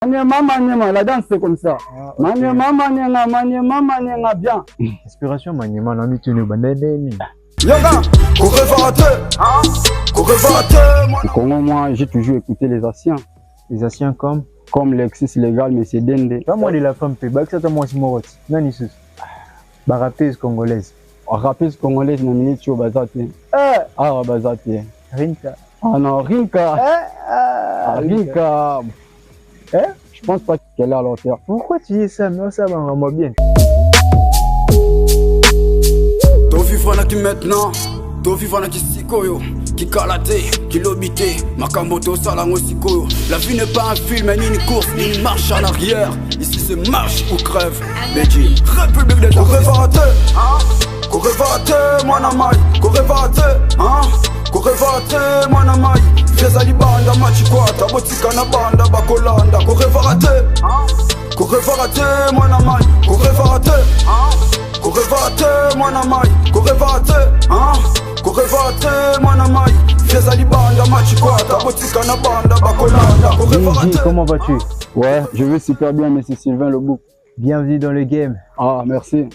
Maniema, la danse c'est comme ça. Maniema, bien. Inspiration Maniema, on a mis tout le monde. Yoga, au Congo, moi, j'ai toujours écouté les Asiens. Les Asiens comme Lexis Légal, mais c'est Dende. Pas moi de la femme, c'est ça, moi, c'est Morot. Non, ni sous. Rappeuse congolaise. Rappeuse congolaise, n'a mis sur Bazati. Ah, Bazati. Rinka. Ah non, Rinka. Rinka. Je pense pas qu'elle est à leur terre. Pourquoi tu dis ça? Mais ça va vraiment bien. Ton vivant qui maintenant, ton vivant qui sikoyo, qui kalaté, qui lobité, makamboto salango sikoyo. La vie n'est pas un film, ni une course, ni une marche en arrière. Ici c'est marche ou crève. Medji, République des Correvate, Correvate, Mwanamai, Correvate, Correvate, Mwanamai. Fezali banda machikwata, botika na banda bakolanda. Correvate, Correvate, Mwanamai, Correvate. Correvate, Mwanamai, Correvate, Correvate, Mwanamai. Fezali banda machikwata, botika na banda bakolanda. Correvate. Comment vas-tu? Ouais, je vais super bien, monsieur Sylvain Lebouc. Bienvenue dans le game. Ah, merci.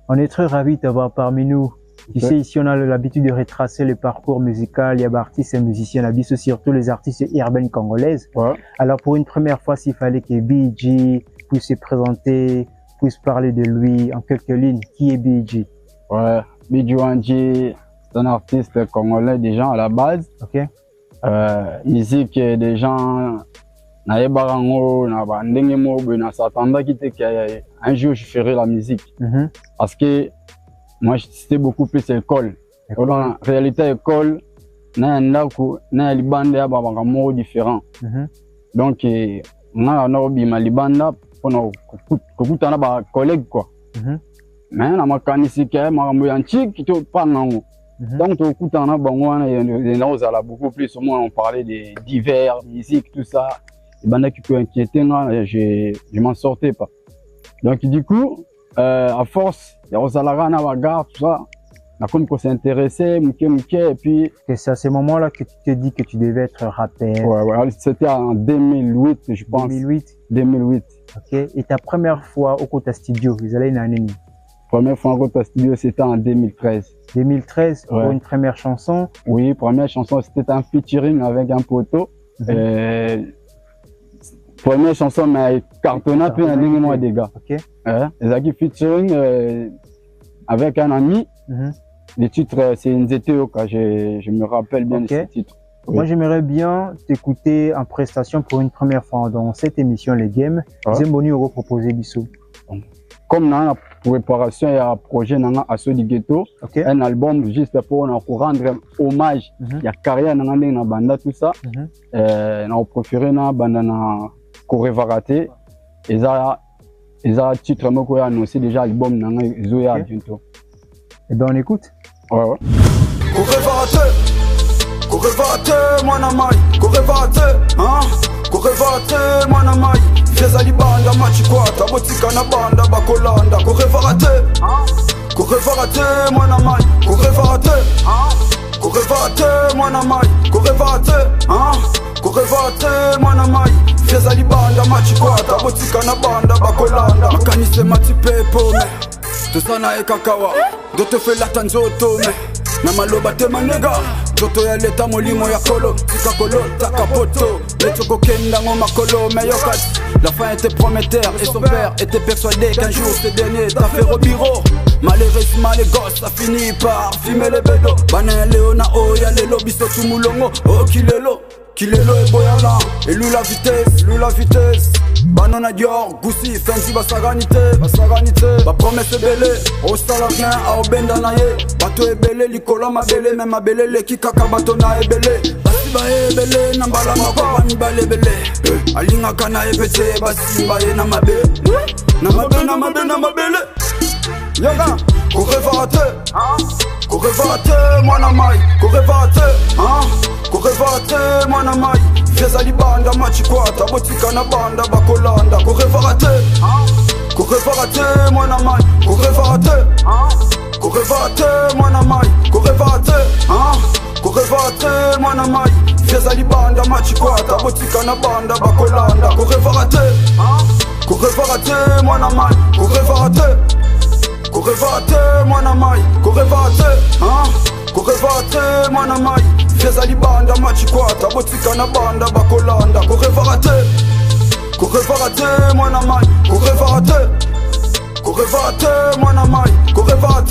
On est très ravis de t'avoir parmi nous. Tu sais, ici, on a l'habitude de retracer le parcours musical. Il y a des artistes et musiciens, la surtout les artistes urbains congolaises. Ouais. Alors, pour une première fois, s'il fallait que BG puisse se présenter, puisse parler de lui en quelques lignes, qui est BG? Ouais, BG Wanji, c'est un artiste congolais déjà à la base. Ok. Musique des gens, na barango, na bandenge mobe, na s'attendait qu'un jour je ferai la musique. Parce que moi, c'était beaucoup plus école. En réalité, école, na libanda ya babanga mo différent. Donc, na bima libanda pour kokutana ba collègue quoi. Mais na makanisi ke makambo ya nchiki to pas nango. Donc, kokutana bango wana na beaucoup plus. Moi, on parlait des divers, musique, tout ça. Les bandes qui peut inquiéter, je m'en sortais pas. Donc, du coup, à force, il y a Rosalara, Navagar, tout ça. On a comme qu'on s'est intéressé, et puis. Et c'est à ce moment-là que tu t'es dit que tu devais être rappeur. Ouais, c'était en 2008, je pense. 2008. Ok. Et ta première fois au Kota Studio, vous allez une année? Première fois au Kota Studio, c'était en 2013. 2013, pour une première chanson? Oui, première chanson, c'était un featuring avec un poteau. Première chanson, mais cartonna puis un mois des gars. Ok. Les acquis featuring avec un ami. Le titre, c'est Nzeteyo, je me rappelle bien de ce titre. Moi, j'aimerais bien t'écouter en prestation pour une première fois dans cette émission, Les Games. Zemboni Oro proposé Bissou. Comme dans la préparation, il y a un projet à Sodi Ghetto, un album juste pour rendre hommage. Il y a carrière dans la banda, tout ça. On a préféré dans la banda Correvate. Ils ont titre qui a annoncé déjà l'album dans Zoya bientôt. Et bien on écoute. Ouais. Correvate, Mwanamai, Correvate, Correvate, Mwanamai. Fezali banda machikwata, botika na banda bakolanda. Correvate, Correvate, Mwanamai, Correvate, Correvate, Mwanamai, Correvate, Correvate, Mwanamai. Fezali banda machikwata, botika na banda bakolanda. Makanise matipepo me, tosana ekakawa, doto fe latanzoto me. Na maloba te manega, doto ya leta molimo ya kolo, tika kolo takapoto. Letoko kenda ngoma kolo, mais yokat. La fin était prometteur et son père était persuadé qu'un jour ce dernier t'a fait au bureau. Malheureusement les gosses ça finit par fumer les bédos. Bané Léona oh y'a les lobbies tout moulongo. Oh Kilelo et Boyala. Et lui la vitesse. Banana Dior, Goussi, Fenzi basaganité. Ba promesse belé, au salarien a obenda naye. Bato e belé, likola ma belé, même ma belé, le kikaka bato na e belé. Basi ba e belé, nambala mako bani bale belé. Alinga kana e pete, basi ba e na mabe. Na mabe. Yoga, Correvate, Mwanamai, Correvate, Mwanamai. Fezali banda machikwata, botika na banda bakolanda. Correvate, Mwanamai, Correvate, Mwanamai, Correvate, Mwanamai. Fezali banda machikwata, botika na banda bakolanda. Correvate. mwana mai koreva te koreva te mwana mai feza libanda machikwata botika na banda bakolanda koreva te mwana mai koreva te mwana mai koreva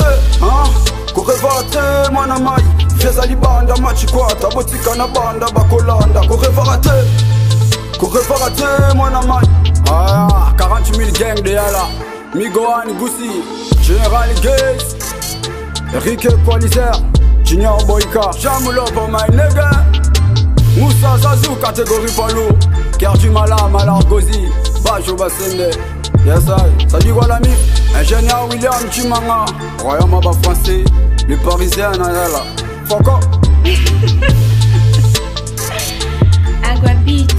te mwana mai feza libanda machikwata botika na banda bakolanda koreva te mwana mai 40 000 gang de yala Migoan Goussi General Gaze Eric Qualizer Junior Boyka Jamulopo my nigga Moussa Zazou catégorie Palo Kerdu Mala Malargozi Bajo Basende Yes I ça dit quoi l'ami Ingénieur William Chimanga Royaume Aba français Le Parisien Nayala Foko Agua Beats.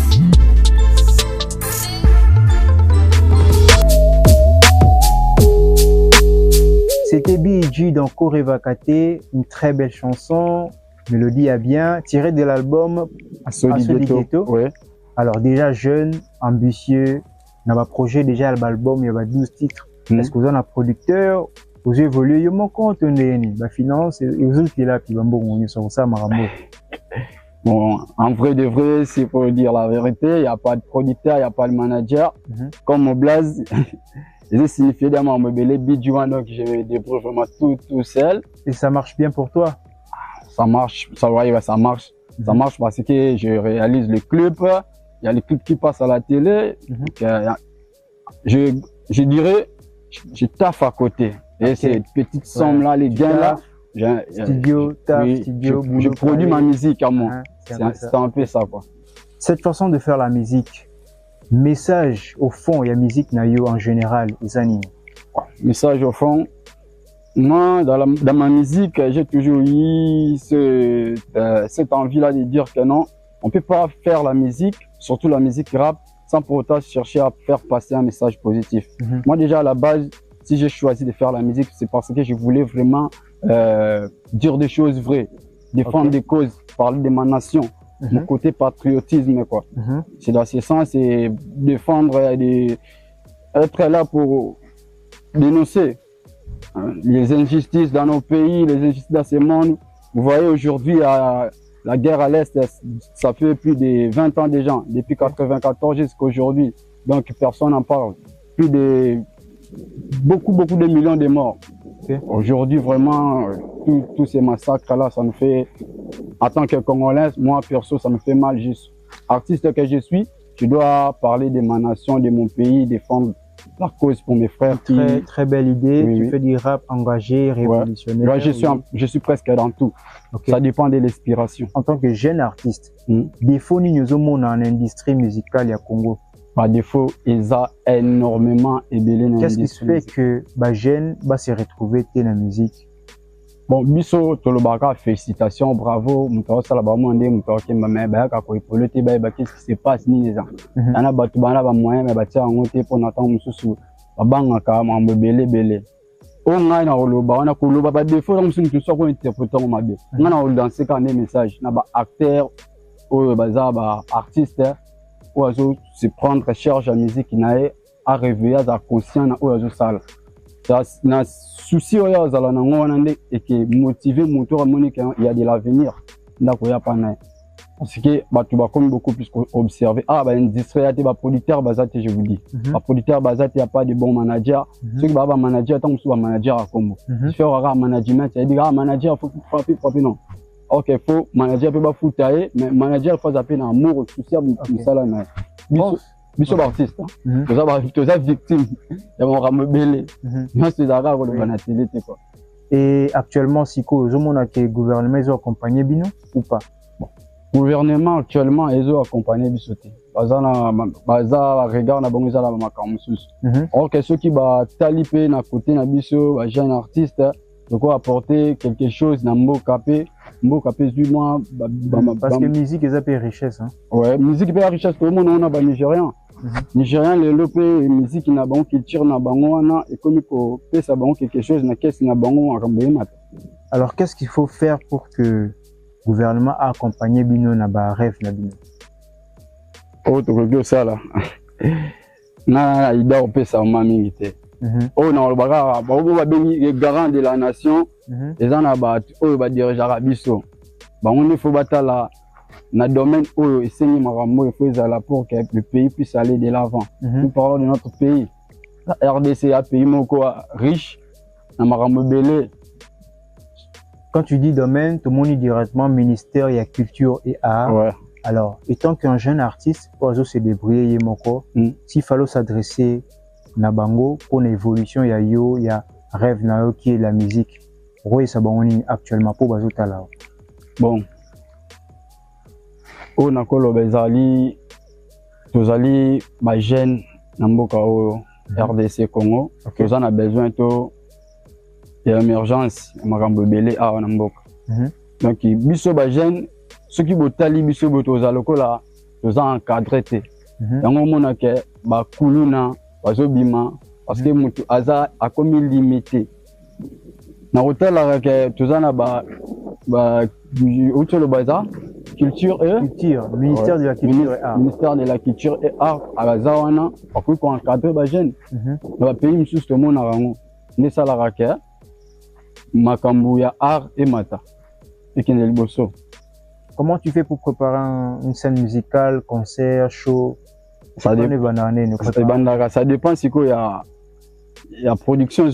C'était B.I.G dans Koreva Kate, une très belle chanson, mélodie à bien, tirée de l'album Asoli Ghetto. Ouais. Alors déjà jeune, ambitieux, dans ma projet déjà l'album il y avait 12 titres. Est-ce que vous avez un producteur, vous évoluez, vous compte la finance, et vous êtes là, puis bon, sur ça, Marambo. Bon, en vrai de vrai, c'est pour dire la vérité, il n'y a pas de producteur, il n'y a pas de manager. Comme mon blaze, j'ai signifié d'avoir me belé bidouin, donc je me débrouille vraiment tout seul. Et ça marche bien pour toi? Ça marche, ça marche. Ça marche parce que je réalise les clips, il y a les clips qui passent à la télé. Donc, je dirais, je taffe à côté. Et ces petites sommes là, les gains là, studio, taf, oui, studio, je produis ma musique à moi. C'est un peu ça quoi. Cette façon de faire la musique, message au fond, il y a musique nayo en général, les animes. Message au fond, moi dans ma musique, j'ai toujours eu cette envie là de dire que non, on peut pas faire la musique, surtout la musique rap, sans pour autant chercher à faire passer un message positif. Moi déjà à la base, si j'ai choisi de faire la musique, c'est parce que je voulais vraiment dire des choses vraies, défendre des causes, parler de ma nation, mon côté patriotisme quoi. C'est dans ce sens, c'est défendre, être là pour dénoncer les injustices dans nos pays, les injustices dans ce monde. Vous voyez aujourd'hui la guerre à l'Est, ça fait plus de 20 ans déjà, depuis 1994 jusqu'à aujourd'hui. Donc personne n'en parle. Plus de beaucoup de millions de morts. Aujourd'hui vraiment, tous ces massacres-là, ça me fait, en tant que Congolais, moi perso, ça me fait mal. Artiste que je suis, je dois parler de ma nation, de mon pays, défendre la cause pour mes frères. Très belle idée, tu fais du rap engagé, révolutionnaire. Là, je suis presque dans tout. Ça dépend de l'inspiration. En tant que jeune artiste, défaut nous avons dans l'industrie musicale à Congo. Par défaut, ils ont énormément aidé. Qu'est-ce qui se fait que les jeunes se retrouvent dans la musique? Bon, biso tolobaka, félicitations, bravo. Qu'est-ce qui se passe ni gens. On a battu bana ba moyen mais battu en côté pour n'attendre mususu. Babanga ka mambo belé. On a na oloba, on a koloba ba défaut on mususu so ko interpréter mabe. On a danser quand des messages, na ba acteur ou ba artiste ou azo se prendre charge à musique à réveiller à conscient na ou azo sala. Na souci oyo azala nango wana nde eke motiver moto amoni il y a de l'avenir ndako ya pana parce que batu ba comme beaucoup plus observer industrie ya te ba producteur bazate je vous dis ba producteur bazate ya pas de bon manager ceux qui ba manager tant que ba manager à Congo faire un management il dit manager faut frapper non OK faut manager peut ba foutailler mais manager faut zapper na amour souci musala na biso artiste tu as victime ya mon ramebele moi c'est d'accord pour le banatélé quoi. Et actuellement siko zomona que gouvernement ils ont accompagné bino ou pas? Bon gouvernement actuellement ils ont accompagné bisoté baza regard na bango za la makambo susu or que ceux qui ba talipé na côté na biso ba jeune artiste de quoi apporter quelque chose na mboka pe du moins parce que musique est une richesse hein. Ouais musique est richesse tout le monde on a ba nigérien Nigérien les lopé musique na bango culture na bango wana et comme ko pesa bango quelque chose na caisse na bango akamboye mata. Alors qu'est-ce qu'il faut faire pour que le gouvernement accompagne bino na ba rêve na bino? Oh to ko ça là. Na ida pesa mama mingi te. oyo na olobaka bango babengi les garants de la nation eza na bato oyo badirigeaka biso bango nde faut batala na domaine oyo esengi makambo il faut ezala pour que le pays puisse aller de l'avant. Nous parlons de notre pays. La RDC est un pays moko riche na makambo belé. Quand tu dis domaine, tout le monde dit directement ministère, il y a culture et art. Ouais. Alors, étant qu'un jeune artiste, pour se débrouiller, s'il fallait s'adresser à Bango pour une évolution, il y a rêve na qui est la musique. Pourquoi ça banoni actuellement pour bazo tala? Bon. On a kolo bezali tozali ba jeune na mboka o RDC Congo. Nous en a besoin to il y a émergence makambo belé a na mboka. Donc biso ba jeune ceux qui botali biso botoza lokola toza encadré te. Yango mona ke ba kuluna bazobima parce que mutu aza akomi limité. Na hôtel ke toza na ba utolo baza culture ministère de la culture et art. Ministère de la culture et art aza wana akoki ko encadrer ba jeune. Ba pays misusu to mona rango ne sala ke makambu ya art et mata. Ekene liboso. Comment tu fais pour préparer une scène musicale, concert, show? Ça dépend si il y a production.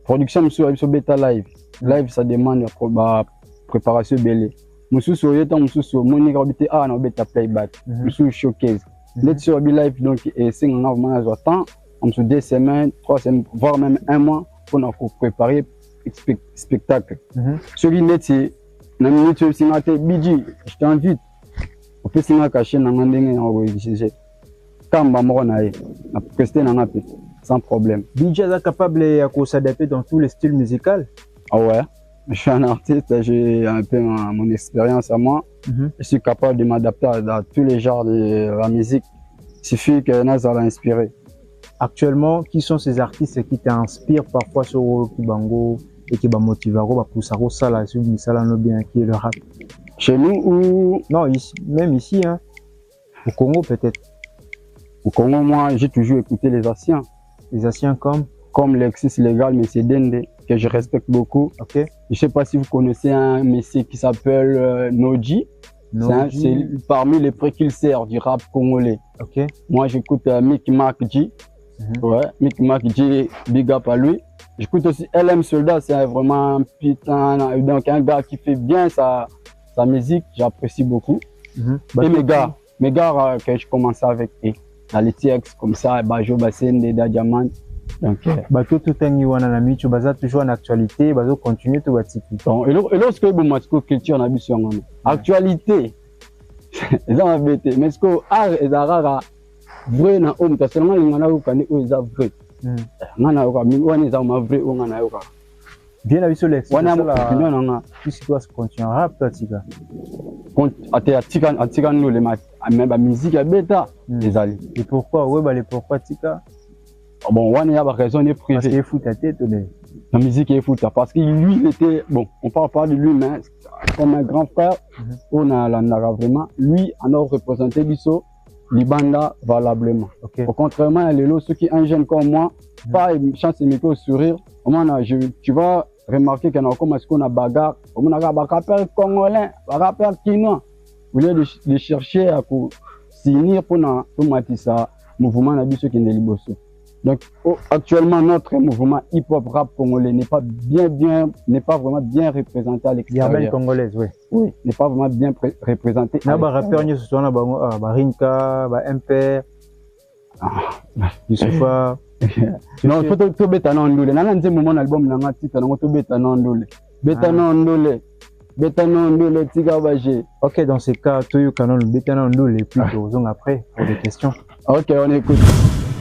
Production sur bêta live. Live ça demande la préparation belle. Monsieur sur le temps monsieur monique habité na bêta playback. Monsieur showcase. Net sur live donc et 5 mois de temps, on se 2 semaines, 3 semaines voire même 1 mois pour préparer spectacle. Sur net c'est na minute singate biji je t'invite on peut singa cacher na ndenge na enregistrer kamba moko na ye na prester na ngape sans problème. DJ est capable de s'adapter dans tous les styles musicaux. Ah ouais, je suis un artiste, j'ai un peu mon expérience à moi. Je suis capable de m'adapter à tous les genres de la musique. Il suffit que Nazar l'a inspiré. Actuellement, qui sont ces artistes qui t'inspirent parfois sur Kibango et qui motivent à pousser ça là sur bien qui est le rap? Chez nous ou non, ici, même ici, hein. Au Congo peut-être. Au Congo, moi, j'ai toujours écouté les anciens. Les anciens comme Lexis Légal, M. Dende, que je respecte beaucoup. Okay. Je sais pas si vous connaissez un monsieur qui s'appelle Noji. C'est parmi les précurseurs du rap congolais. Okay. Moi, j'écoute Mick Mac G. Ouais, Mick Mac G, big up à lui. J'écoute aussi LM Soldat, c'est vraiment un putain, donc un gars qui fait bien sa musique, j'apprécie beaucoup. Et mes gars que je commençais avec eux. Dans les TX comme ça, Bajo Bassen, Deda Diamant. Donc, tout un niveau dans la musique, toujours en actualité, continuer tout à tiki. Et lorsque vous m'avez culture na biso ngana. Actualité. Eza mabete, mais ce que art ezara vrai na homme parce que ngana ukani o eza vrai. Ngana uka mingwana eza ma vrai o ngana uka. Bien la biso lex. Wana opinion nanga. Puisque toi continue rap tika. Atika nous les mat même la musique ya beta ezali. Et pourquoi ouais pourquoi tika? Bon, on a raison de privé. Parce qu'il est foot à tête, la musique est foot. Parce que lui, il était, bon, on parle pas de lui, mais comme un grand frère, on a vraiment, lui, on a représenté Bisso, Libanda valablement. Okay. Au contrairement, les lots, ceux qui un jeune comme moi, pas une chance de me sourire, tu vas remarquer qu'il y a comme est-ce qu'on a bagarre, on a un rappeur congolais, un rappeur chinois. Au lieu de chercher à signer pour mater ça, mouvement n'a Bisso qui est liboso. Donc actuellement notre mouvement hip-hop rap congolais n'est pas vraiment bien représenté à l'extérieur. Il y a congolaise, oui. Oui, n'est pas vraiment bien représenté. Il y a des rappeurs qui sont là, Rinka, MP, Youssoufa. Non, il faut tout bêta non ndule. Nana nze mon album nanga tika nango to bêta non ndule. Bêta non ndule. Bêta non ndule tika baje. OK, dans ces cas, Toyo Canon bêta non ndule et puis on après pour des questions. OK, on écoute.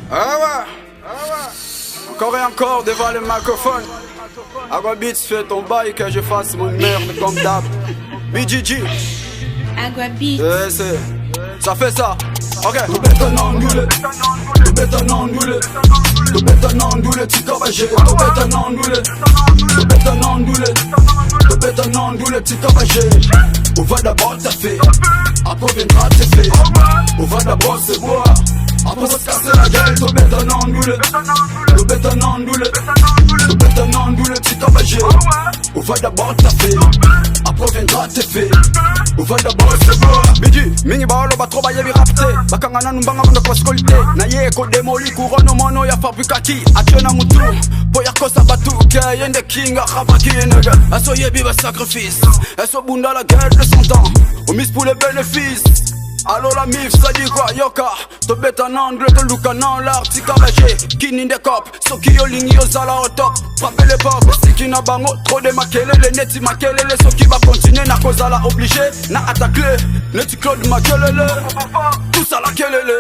Ah ouais. Encore et encore devant le microphone. Agua Beats fait ton bail que je fasse mon merde comme d'hab. BGG. Agua Beats. Ça fait ça. Ok. Tu bêtes un angulé. Tu bêtes un angulé. Tu bêtes un angulé. Tu cabagé. Tu bêtes un angulé. Tu bêtes un angulé. Tu bêtes un angulé. Tu cabagé. On va d'abord taffer. Après viendra te faire. On va d'abord se boire. Après ça casser la gueule, to bête un andoule. To bête un andoule. To bête un andoule, tu t'envagé. On va d'abord taper, après viendra tes faits. On va d'abord se voir. Bidi, mingi baolo ba trop baye rapte. Bakangana numbanga manda kwa skolite. Na ye ko demoli kurono mono ya fabrikaki. Ationa mutu, boya kosa batuke. Yende kinga rabaki nega. Aso yebi ba sacrifice. Aso bunda la guerre de 100 ans. On mise pour les bénéfices. Allo la mif, ça dit quoi yoka? To bête en angle, to look en l'artica bagé. Kin in the cop, so ki yo lingi yo zala au top. Frappez les pop, si ki na bango, trop de makele. Les neti makele, so ki va continuer na cause la obligé. Na attaque, neti Claude makele. Tout ça la kelele.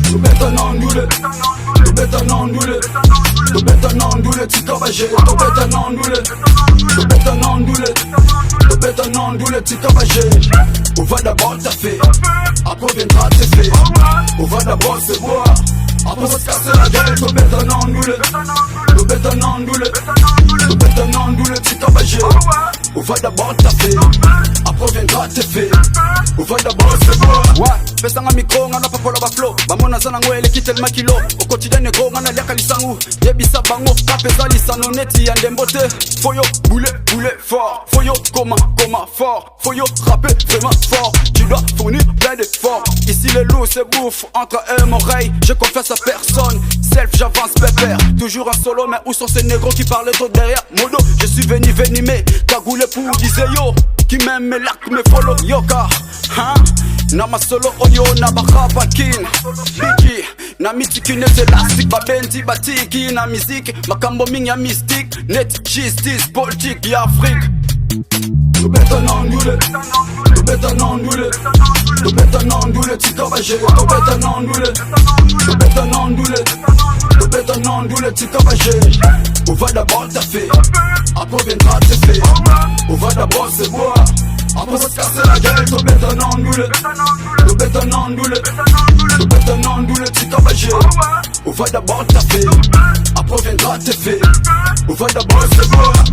To bête en angle, to bête en angle. To bête en angle, tika bagé. To bête en angle, to bête en angle. To bête en angle, tika bagé. On va d'abord taffer, après viendra tes faits. On va d'abord se boire, après se casser la gueule. To bête en andoule, to bête en andoule. To bête en andoule, tu t'envagé. On va d'abord taffer, après viendra tes faits. On va d'abord se boire. Ouais, fais ça en micro, on a pas pour la baflo. Bamona sana ngwele quitte le makilo. Au quotidien négro, on a l'air kalisangu. Yebisa bango, kapeza lisano neti yandembote. Foyo, boule, boule fort. Foyo, coma fort. Foyo, rapper vraiment fort. Tu dois fournir plein d'efforts. Ici les loups se bouffent entre eux mon oreille. Je confesse à personne. Self, j'avance pépère. Toujours un solo, mais où sont ces négros qui parlent trop derrière? Modo, je suis venimé. Cagoulé pour disait yo. Qui m'aime mes lacs, me follow yoka. Hein? Nama solo oyo na bakapa kin. Biki, na mitiki net elastic. Babendi batiki na musique. Makambo mingi ya mystique. Net justice, politique ya Afrique. To bête en andoule, to bête en andoule. To bête en andoule, tu t'envagé. To bête en andoule, to bête en andoule. To bête en andoule, tu t'envagé. On va d'abord taffer, après viendra tes faits. On va d'abord se boire, après se casser la gueule. To bête en andoule, to bête en andoule. To bête en andoule, tu t'envagé. On va d'abord taffer, après viendra tes faits. On va d'abord se boire.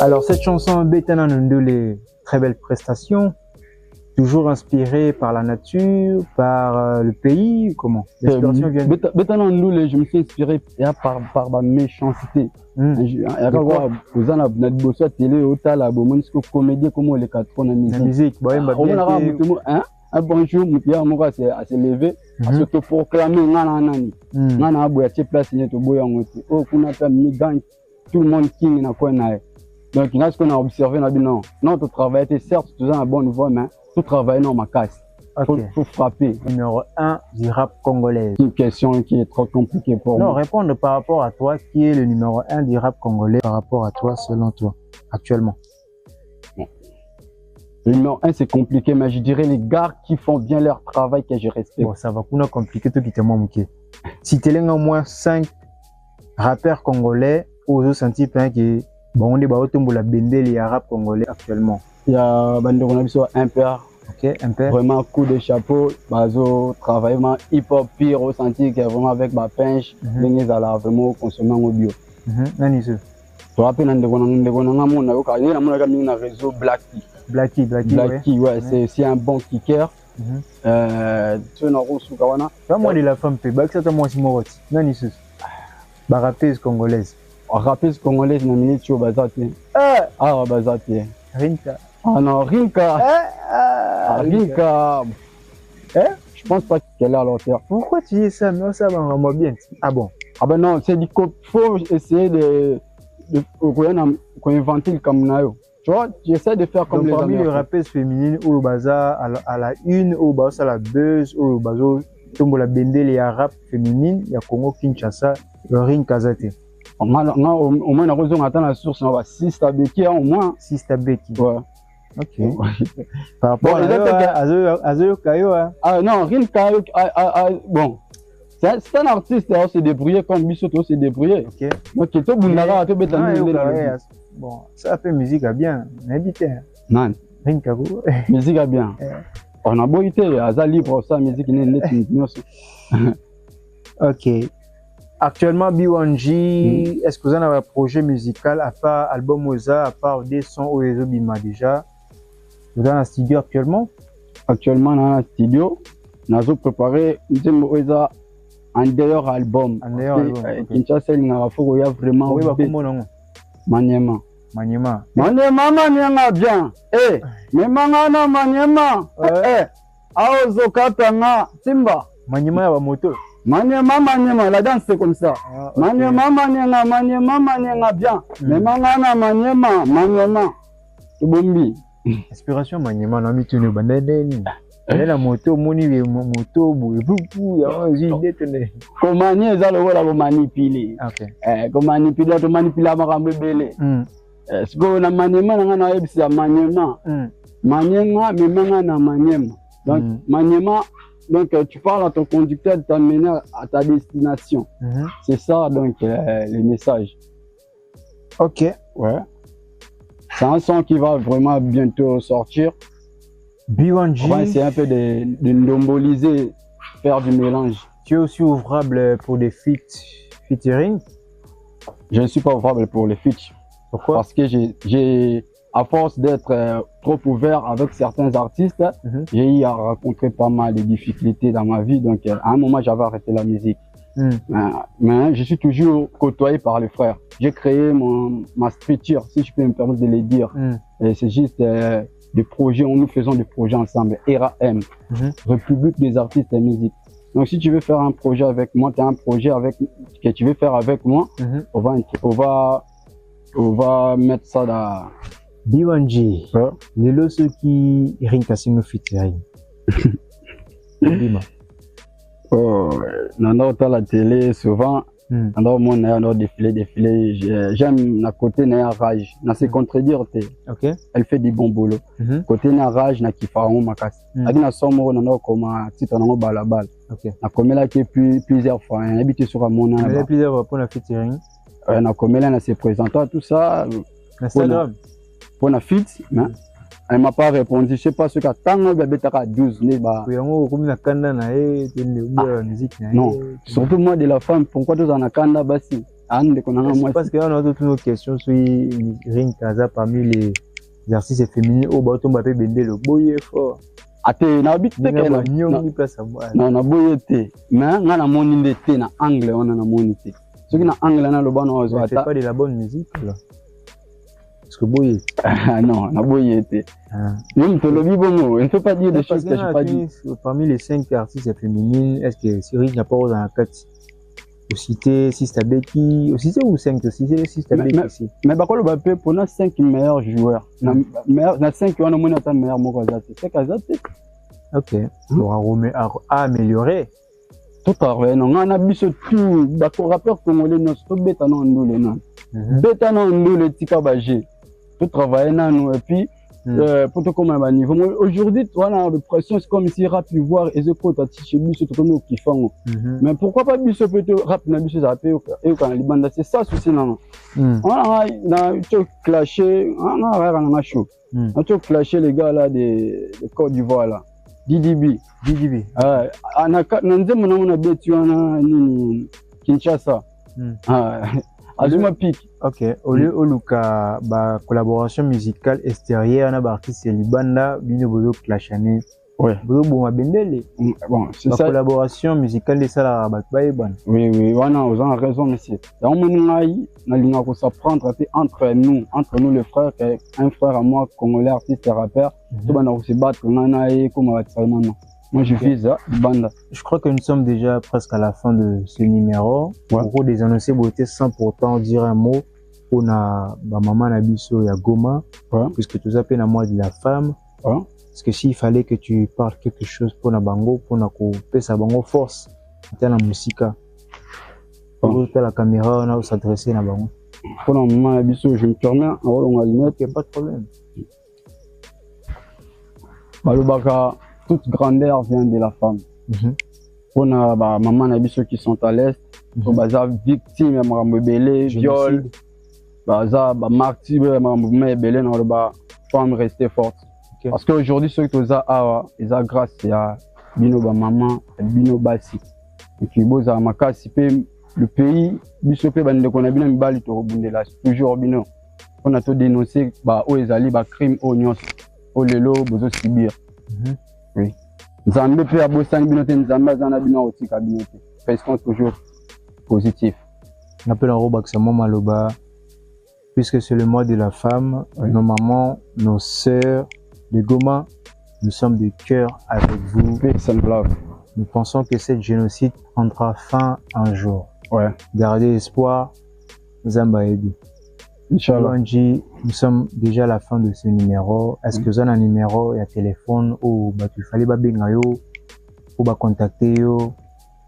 Alors cette chanson Betana Nondole, très belle prestation, toujours inspirée par la nature, par le pays, comment? L'inspiration vient de... Betana Nondole, je me suis inspiré par ma méchanceté. Vous en avez bossé à télé, au tal, à Bomonsko, comédie, comment les quatre font la musique. Un bonjour, mon s'est levé, à se proclamer, nana aboyati place, il y a tout boyangote. Oh, qu'on a fait migan, tout le monde king n'a quoi n'a. Donc, il y a ce qu'on a observé, non, notre travail était certes, tout ça, un bon voix, mais tout travail, non, ma casse. Faut frapper. Numéro 1 du rap congolais. C'est une question qui est trop compliquée pour moi. Non, répondre par rapport à toi, qui est le numéro 1 du rap congolais par rapport à toi, selon toi, actuellement? Bon. Le numéro 1, c'est compliqué, mais je dirais les gars qui font bien leur travail que je respecte. Bon, ça va qu'on a compliqué, tout qui te manque. Si tu as au moins 5 rappeurs congolais, aux autres senti que bon, on est autour la bendel et rap congolais actuellement. Il y a un père. Ok, un père. Vraiment coup de chapeau, bazo travail vraiment hip-hop pire au senti que vraiment avec ma pinche, les ala vraiment consommer au bio. Nani ce? Tu rappelles on a réseau Blacky, ouais, c'est aussi un bon kicker. Tu vois, moi, de la femme fait bac, ça t'a moi aussi morot. Nani ce? Bah, rappeuse congolaise. Rappeuse congolaise, na minute tu bazati. Ah, bazati. Rinka. Ah non, Rinka. Rinka. Je pense pas qu'elle est à l'auteur. Pourquoi tu dis ça? Non, ça va vraiment bien. Ah bon? Ah ben non, c'est du coup, faut essayer de inventer le Kamunayo. Tu vois, tu essaies de faire comme donc, les parmi les rappeuses féminines, au bazar, à la une, au bazar, à la buzz, au bazar, tombe la bendel et rap féminine, il y a Congo Kinshasa, le Rinka Zate. Au moins, on a raison, on attend la source, on va 6 tabeki au moins. 6 tabeki. Ouais. Ok. Par rapport à Zoyo Kayo, hein? Ah non, rien Kayo, bon. C'est un artiste, il s'est débrouillé comme Bissoto s'est débrouillé. Ok. Donc, il est bon, ça fait musique à bien. N'habitez. Non. Rien Kayo. Musique à bien. On a beau été, à libre, ça, musique n'est pas. Ok. Actuellement, B1G, est-ce que vous avez un projet musical à part album Oza, à part des sons au réseau Bima déjà? Vous avez un studio actuellement? Actuellement, on a un studio. Nous avons préparé un meilleur album. Un meilleur album. Kinshasa, il y a vraiment. Oui, comment Maniema. Maniema. Maniema bien. Eh, mais Mangana Maniema. Eh, Aozo Katanga, Simba. Maniema, il y a moto. Maniema, la danse c'est comme ça. Ah, okay. Maniema bien. Mais Mangana Maniema. Tubombi. Inspiration Maniema, na mitune bandeni. La moto, moni moto, beaucoup, comment ça le manipuler? Ok. Comment manipuler ma bébé? Est-ce que na Maniema na ebisa Maniema? Maniema, mais Mangana Maniema. Donc Maniema. Donc, tu parles à ton conducteur de t'amener à ta destination. C'est ça, donc, le message. Ok. Ouais. C'est un son qui va vraiment bientôt sortir. B1G. On va essayer un peu de ndomboliser, faire du mélange. Tu es aussi ouvrable pour des featuring? Je ne suis pas ouvrable pour les feats. Pourquoi? Parce que à force d'être trop ouvert avec certains artistes, j'ai eu à rencontrer pas mal de difficultés dans ma vie. Donc, à un moment, j'avais arrêté la musique. Mais je suis toujours côtoyé par les frères. J'ai créé ma structure, si je peux me permettre de le dire. Et c'est juste des projets, nous faisons des projets ensemble. RAM, République des artistes et musique. Donc, si tu veux faire un projet avec moi, tu as un projet que tu veux faire avec moi, on va mettre ça dans... B1G, les lots qui rinkassent featuring. Oh, dans la télé, souvent, dans mon air, défilé, j'aime la côté na rage, na se contredire. Ok. Elle fait du bon boulot. Côté na rage, na kifarango makasi. Adi na somo na comme titre na balabal. Ok. Na comme là qui plusieurs fois, habité sur mon âme. Il y a plusieurs fois pour la featuring. Na comme là, na se présentant tout ça. Instagram. Pour la fit, mais elle m'a pas répondu. Je sais pas ce qu'à tant bébé t'as 12 né bah. Non, surtout moi de la femme. Pourquoi tu en as kanda basi? Parce que on a toutes nos questions sur Ring Kaza parmi les artistes féminins au bâton bapé bendé le boye fort. Ate na bit te kena non na boye te mais na moni te na anglais on a na moni te. Ce qui na anglais na le bon on c'est pas de la bonne musique là. Parce que boye. Non, na boye te. Même te le bon, il ne faut pas dire des choses que je pas dit. Parmi les 5 artistes féminines, est-ce que Cyril n'a pas dans la 4? Au cité, si c'est Becky, au cité ou 5 aussi, si c'est Becky aussi. Mais par contre, le pour nos 5 meilleurs joueurs, na 5 on a moins de meilleurs mots c'est Kazate. Ok. On va améliorer. Tout à fait. Non, on a vu ce tout. D'accord, rappeur congolais, nous sommes bêta non nous les non. Bêta non nous les tika bagé. Tout travailler non nous et puis pour te comme un niveau. Aujourd'hui, toi la pression c'est comme si rap pu voir et je côté chez lui c'est comme nous qui font. Mais pourquoi pas lui peut te rap na lui ça peut et quand les bandes c'est ça souci non. On a tout clashé, on a chaud. On a tout clashé les gars là de Côte d'Ivoire là. DDB. Nanzemo na beti wana nini Kinshasa. Azuma Pic. Ok. Au lieu oluka ba collaboration musicale extérieure na ba artiste libanda bino bozo clashane. Ouais. Bozo boma bendele. Bon, c'est ça. Collaboration musicale de ça ba ban. Oui, wana vous avez raison monsieur. Donc ngai na linga ko s'apprendre entre nous les frères, un frère à moi congolais artiste et rappeur, tout bana ko se battre nana et comme moi je vise banda. Je crois que nous sommes déjà presque à la fin de ce numéro. Pour des annoncer beauté sans pourtant dire un mot. On a maman Nabiso ya Goma, puisque tout ça peine à moi de la femme. Parce que s'il fallait que tu parles quelque chose pour na bango, pour na couper sa bango force, dans la musique. Pour la caméra, on a s'adresser na bango. Pour la maman Nabiso, je me permets, on a lunette, il n'y a pas de problème. Balobaka, toute grandeur vient de la femme. On a maman et ceux qui sont à l'est, on a victime de belé, viol, martyr, belé dans le femme rester forte. Parce qu'aujourd'hui ceux qui ont ils ont grâce à bino maman, bino basi. Et puis boza makasi le pays, biso pe bande qu'on a bien bali to rebondela toujours bino. On a tout dénoncé o ezali crime o nyos o lelo bozo subir. Oui. Nzambe pe abosani bino te nzambe azana bino otika bino te. Restons toujours positif. On appelle en robe maloba puisque c'est le mois de la femme, nos mamans, nos sœurs de Goma, nous sommes de cœur avec vous. Peace and love. Nous pensons que cette génocide prendra fin un jour. Ouais. Gardez espoir, Zamba Ebi. Inch'Allah. Nous sommes déjà à la fin de ce numéro. Est-ce que vous avez un numéro et un téléphone ou il fallait bengayo ou contacter yo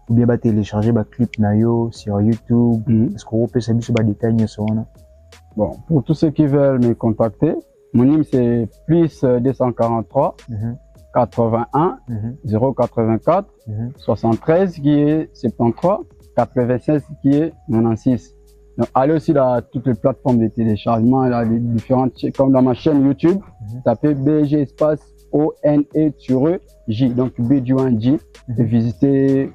ou bien télécharger un clip na yo sur YouTube? Est-ce que vous pouvez savoir sur détails sur ça? Bon, pour tous ceux qui veulent me contacter, mon numéro c'est plus 243 81 084 73 qui est 73 96 qui est 96. Donc, allez aussi dans toutes les plateformes de téléchargement, là, les différentes, comme dans ma chaîne YouTube, tapez BG espace ONE-J, donc B-J, et visitez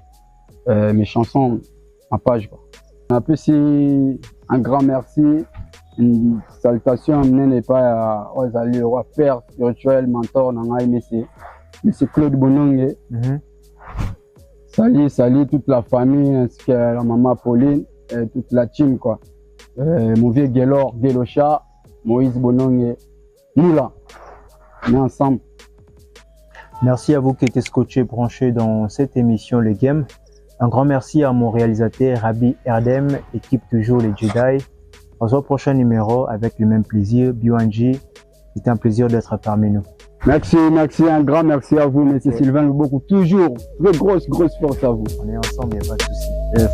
mes chansons en page. On a aussi un grand merci, une salutation n'est pas aux alliés, au père spirituel, mentor, monsieur Claude Bonongue. Salut toute la famille, ainsi que la maman Pauline, et toute la team quoi. Mon vieux Gelor, Gelocha, Moïse Bonongue, nous là, on est ensemble. Merci à vous qui étiez scotchés, branchés dans cette émission Les Games. Un grand merci à mon réalisateur Rabi Erdem, équipe toujours les Jedi. On se voit au prochain numéro avec le même plaisir. BioNG, c'était un plaisir d'être parmi nous. Merci, un grand merci à vous, monsieur Sylvain Luboko. Toujours, grosse force à vous. On est ensemble, il n'y a pas de souci. Yes,